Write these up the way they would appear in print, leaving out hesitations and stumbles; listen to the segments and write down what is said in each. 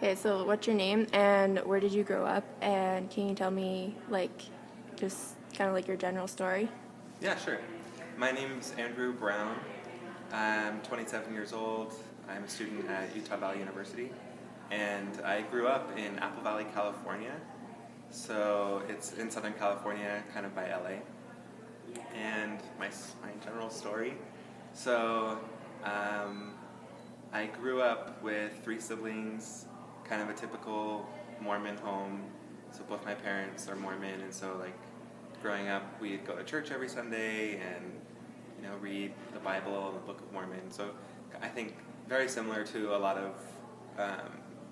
Okay, so what's your name and where did you grow up? And can you tell me, just kind of like your general story? Yeah, sure. My name's Andrew Brown. I'm 27 years old. I'm a student at Utah Valley University. And I grew up in Apple Valley, California. So it's in Southern California, kind of by LA. And my general story. So I grew up with 3 siblings, kind of a typical Mormon home. So both my parents are Mormon, and so growing up, we'd go to church every Sunday and read the Bible and the Book of Mormon. So I think very similar to a lot of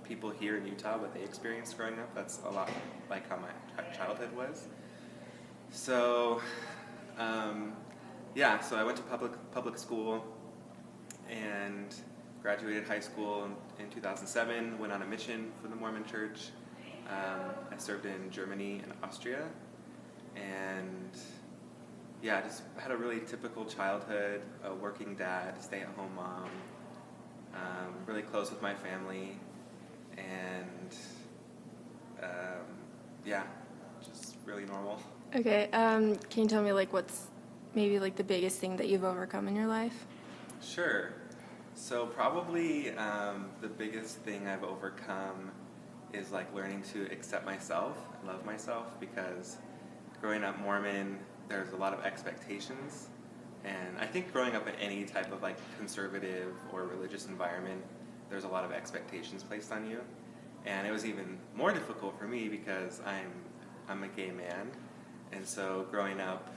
people here in Utah, what they experienced growing up. That's a lot like how my childhood was. So so I went to public school and graduated high school in 2007, went on a mission for the Mormon Church. I served in Germany and Austria, and just had a really typical childhood, a working dad, stay-at-home mom, really close with my family, and just really normal. Okay, can you tell me what's maybe the biggest thing that you've overcome in your life? Sure. So probably the biggest thing I've overcome is learning to accept myself and love myself, because growing up Mormon, there's a lot of expectations, and I think growing up in any type of conservative or religious environment, there's a lot of expectations placed on you, and it was even more difficult for me because I'm a gay man, and so growing up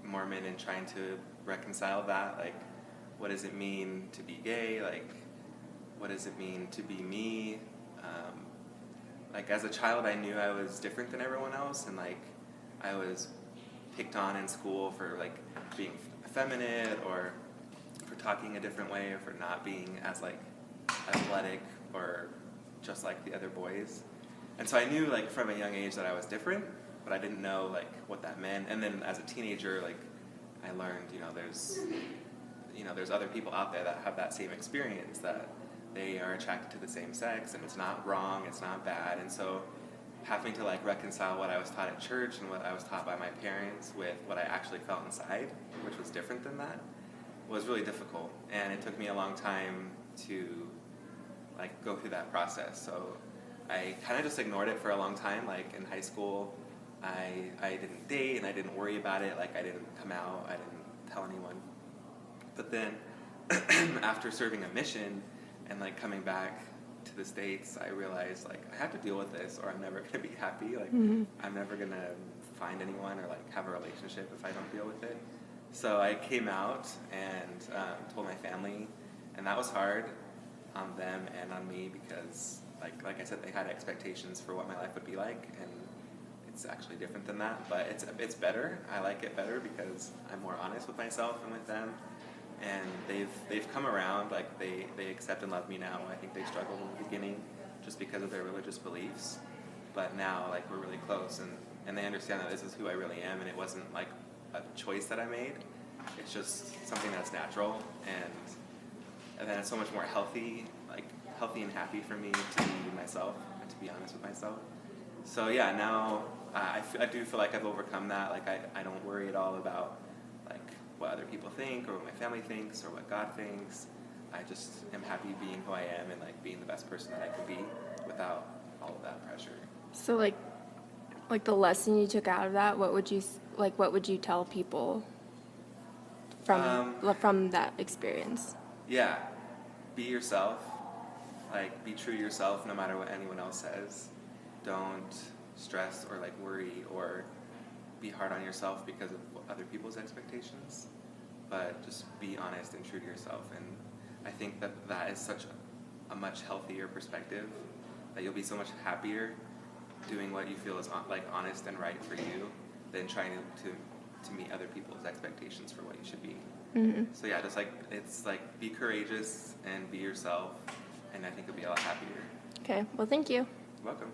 Mormon and trying to reconcile that, what does it mean to be gay? What does it mean to be me? As a child, I knew I was different than everyone else, and I was picked on in school for being effeminate, or for talking a different way, or for not being as athletic or just like the other boys. And so I knew from a young age that I was different, but I didn't know what that meant. And then as a teenager, I learned there's other people out there that have that same experience, that they are attracted to the same sex, and it's not wrong, it's not bad. And so having to reconcile what I was taught at church and what I was taught by my parents with what I actually felt inside, which was different than that, was really difficult. And it took me a long time to go through that process. So I kind of just ignored it for a long time. In high school, I didn't date, and I didn't worry about it. I didn't come out, I didn't tell anyone. But then after serving a mission and coming back to the States, I realized I have to deal with this, or I'm never going to be happy. I'm never going to find anyone or have a relationship if I don't deal with it. So I came out and told my family, and that was hard on them and on me, because like I said, they had expectations for what my life would be like, and it's actually different than that. But it's better. I like it better because I'm more honest with myself and with them. And they've come around, they accept and love me now. I think they struggled in the beginning just because of their religious beliefs, but now we're really close, and they understand that this is who I really am, and it wasn't a choice that I made. It's just something that's natural, and then it's so much more healthy and happy for me to be myself and to be honest with myself. So now I do feel like I've overcome that. I don't worry at all about what other people think, or what my family thinks, or what God thinks. I just am happy being who I am, and being the best person that I can be without all of that pressure. So the lesson you took out of that, what would you tell people from that experience? Yeah, be yourself. Be true to yourself no matter what anyone else says. Don't stress or worry or be hard on yourself because of other people's expectations, but just be honest and true to yourself. And I think that is such a much healthier perspective, that you'll be so much happier doing what you feel is honest and right for you, than trying to meet other people's expectations for what you should be. Mm-hmm. So it's be courageous and be yourself, and I think you'll be a lot happier. Okay, well, thank you. You're welcome.